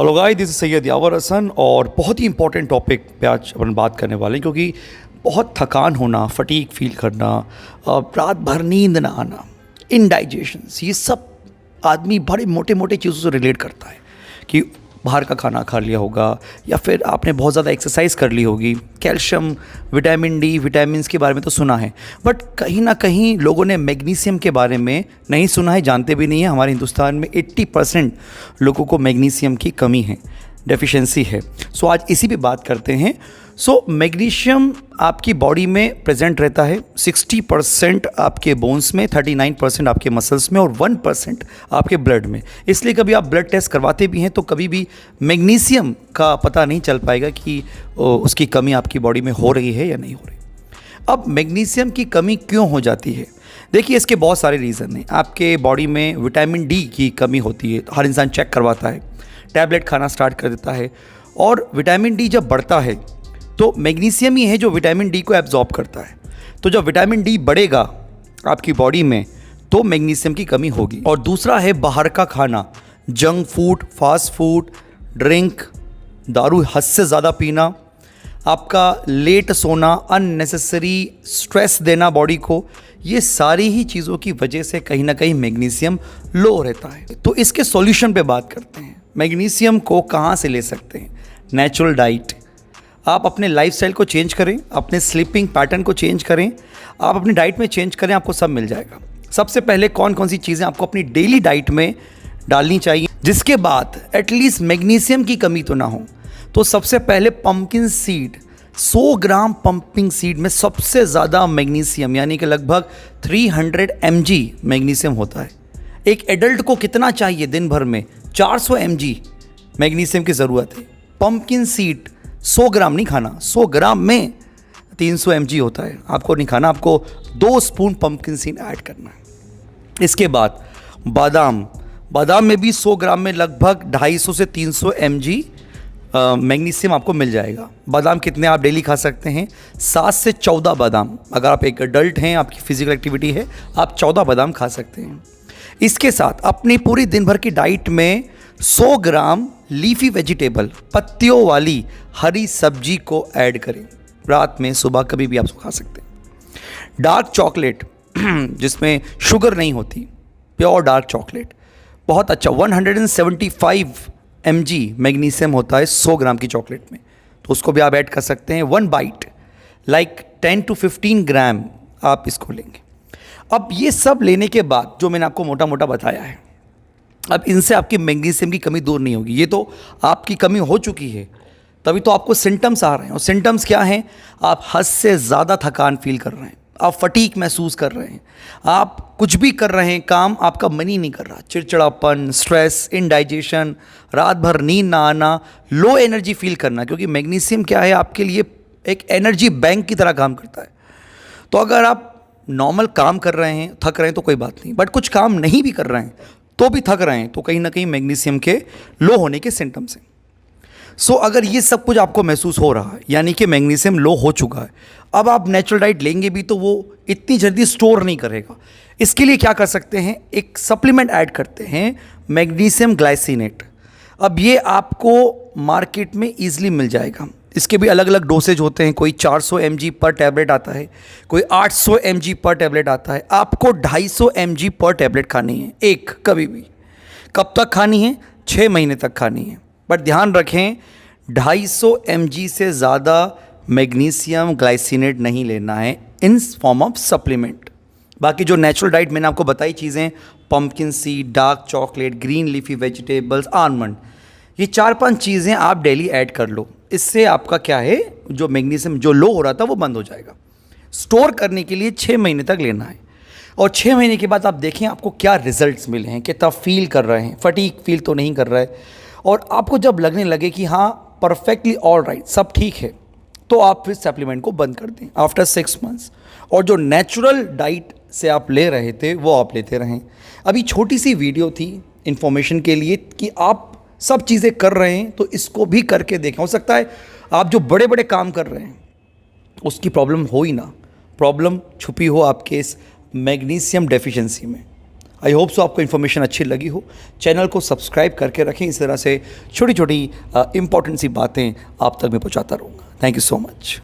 Hello guys, this is Syed Yawar Hasan और बहुत ही important topic पे आज अपन बात करने वाले हैं क्योंकि बहुत थकान होना, फटीग फील करना, रात भर नींद ना आना, इनडाइजेशंस, ये सब आदमी बड़े मोटे मोटे चीज़ों से रिलेट करता है कि बाहर का खाना खा लिया होगा या फिर आपने बहुत ज़्यादा एक्सरसाइज कर ली होगी। कैल्शियम, विटामिन डी, विटामिन्स के बारे में तो सुना है, बट कहीं ना कहीं लोगों ने मैग्नीशियम के बारे में नहीं सुना है, जानते भी नहीं है। हमारे हिंदुस्तान में 80% लोगों को मैग्नीशियम की कमी है, डेफिशिएंसी है। सो आज इसी पे बात करते हैं। सो मैग्नीशियम आपकी बॉडी में प्रेजेंट रहता है 60% आपके बोन्स में, 39% आपके मसल्स में और 1% आपके ब्लड में। इसलिए कभी आप ब्लड टेस्ट करवाते भी हैं तो कभी भी मैग्नीशियम का पता नहीं चल पाएगा कि उसकी कमी आपकी बॉडी में हो रही है या नहीं हो रही। अब मैग्नीशियम की कमी क्यों हो जाती है? देखिए, इसके बहुत सारे रीज़न हैं। आपके बॉडी में विटामिन डी की कमी होती है, हर इंसान चेक करवाता है, टैबलेट खाना स्टार्ट कर देता है, और विटामिन डी जब बढ़ता है तो मैग्नीशियम ही है जो विटामिन डी को एब्जॉर्ब करता है। तो जब विटामिन डी बढ़ेगा आपकी बॉडी में तो मैग्नीशियम की कमी होगी। और दूसरा है बाहर का खाना, junk food, fast food, drink, दारू हद से ज़्यादा पीना, आपका लेट सोना, अननेसेसरी स्ट्रेस देना बॉडी को, ये सारी ही चीज़ों की वजह से कहीं ना कहीं मैग्नीशियम लो रहता है। तो इसके सॉल्यूशन पे बात करते हैं। मैग्नीशियम को कहाँ से ले सकते हैं? Natural diet. आप अपने लाइफस्टाइल को चेंज करें, अपने स्लीपिंग पैटर्न को चेंज करें, आप अपनी डाइट में चेंज करें, आपको सब मिल जाएगा। सबसे पहले कौन कौन सी चीज़ें आपको अपनी डेली डाइट में डालनी चाहिए जिसके बाद एटलीस्ट मैग्नीशियम की कमी तो ना हो? तो सबसे पहले पंपकिन सीड। 100 ग्राम पंपकिन सीड में सबसे ज़्यादा मैग्नीशियम, यानी कि लगभग 300 mg मैग्नीशियम होता है। एक एडल्ट को कितना चाहिए दिन भर में? 400 mg मैग्नीशियम की ज़रूरत है। पंपकिन सीड 100 ग्राम नहीं खाना, 100 ग्राम में 300 mg होता है। आपको नहीं खाना, आपको 2 स्पून पंपकिन सीड ऐड करना है। इसके बाद बादाम में भी 100 ग्राम में लगभग 250 से 300 mg मैग्नीशियम आपको मिल जाएगा। बादाम कितने आप डेली खा सकते हैं? 7 से 14 बादाम। अगर आप एक अडल्ट हैं, आपकी फिजिकल एक्टिविटी है, आप 14 बादाम खा सकते हैं। इसके साथ अपनी पूरी दिन भर की डाइट में 100 ग्राम लीफी वेजिटेबल, पत्तियों वाली हरी सब्जी को ऐड करें। रात में, सुबह, कभी भी आप खा सकते हैं। डार्क चॉकलेट जिसमें शुगर नहीं होती, प्योर डार्क चॉकलेट, बहुत अच्छा। 175 mg मैग्नीशियम होता है 100 ग्राम की चॉकलेट में, तो उसको भी आप ऐड कर सकते हैं। 1 बाइट लाइक 10 to 15 ग्राम आप इसको लेंगे। अब ये सब लेने के बाद जो मैंने आपको मोटा मोटा बताया है, अब इनसे आपकी मैग्नीशियम की कमी दूर नहीं होगी। ये तो आपकी कमी हो चुकी है, तभी तो आपको सिम्टम्स आ रहे हैं। और सिम्टम्स क्या हैं? आप हद से ज़्यादा थकान फील कर रहे हैं, आप फटीग महसूस कर रहे हैं, आप कुछ भी कर रहे हैं काम, आपका मन ही नहीं कर रहा, चिड़चिड़ापन, स्ट्रेस, इनडाइजेशन, रात भर नींद ना आना, लो एनर्जी फील करना। क्योंकि मैग्नीशियम क्या है, आपके लिए एक एनर्जी बैंक की तरह काम करता है। तो अगर आप नॉर्मल काम कर रहे हैं, थक रहे हैं तो कोई बात नहीं, बट कुछ काम नहीं भी कर रहे हैं तो भी थक रहे हैं, तो कहीं ना कहीं मैग्नीशियम के लो होने के सिम्टम्स हैं। सो अगर ये सब कुछ आपको महसूस हो रहा है, यानी कि मैग्नीशियम लो हो चुका है, अब आप नेचुरल डाइट लेंगे भी तो वो इतनी जल्दी स्टोर नहीं करेगा। इसके लिए क्या कर सकते हैं? एक सप्लीमेंट ऐड करते हैं, मैग्नीशियम ग्लाइसिनेट। अब ये आपको मार्केट में ईजिली मिल जाएगा। इसके भी अलग अलग डोसेज होते हैं, कोई 400 mg पर टैबलेट आता है, कोई 800 mg पर टैबलेट आता है। आपको 250 mg पर टैबलेट खानी है एक, कभी भी। कब तक खानी है? 6 महीने तक खानी है। बट ध्यान रखें, 250 mg से ज़्यादा मैग्नीशियम ग्लाइसिनेट नहीं लेना है इन फॉर्म ऑफ सप्लीमेंट। बाकी जो नेचुरल डाइट मैंने आपको बताई चीज़ें, pumpkin seed, dark chocolate, green leafy vegetables, almond, ये 4-5 चीज़ें आप डेली ऐड कर लो। इससे आपका क्या है, जो मैग्नीशियम जो लो हो रहा था वो बंद हो जाएगा। स्टोर करने के लिए 6 महीने तक लेना है, और 6 महीने के बाद आप देखें आपको क्या रिजल्ट्स मिले हैं, कितना फील कर रहे हैं, फटीग फील तो नहीं कर रहा है, और आपको जब लगने लगे कि हाँ परफेक्टली ऑल राइट, सब ठीक है, तो आप फिर सप्लीमेंट को बंद कर दें आफ्टर 6 मंथ्स। और जो नेचुरल डाइट से आप ले रहे थे वो आप लेते रहें। अभी छोटी सी वीडियो थी इन्फॉर्मेशन के लिए कि आप सब चीज़ें कर रहे हैं तो इसको भी करके देखें। हो सकता है आप जो बड़े बड़े काम कर रहे हैं उसकी प्रॉब्लम हो ही ना, प्रॉब्लम छुपी हो आपके इस मैग्नीशियम डेफिशिएंसी में। आई होप सो आपको इन्फॉर्मेशन अच्छी लगी हो। चैनल को सब्सक्राइब करके रखें, इस तरह से छोटी छोटी इंपॉर्टेंट सी बातें आप तक मैं पहुँचाता रहूँगा। Thank you so much.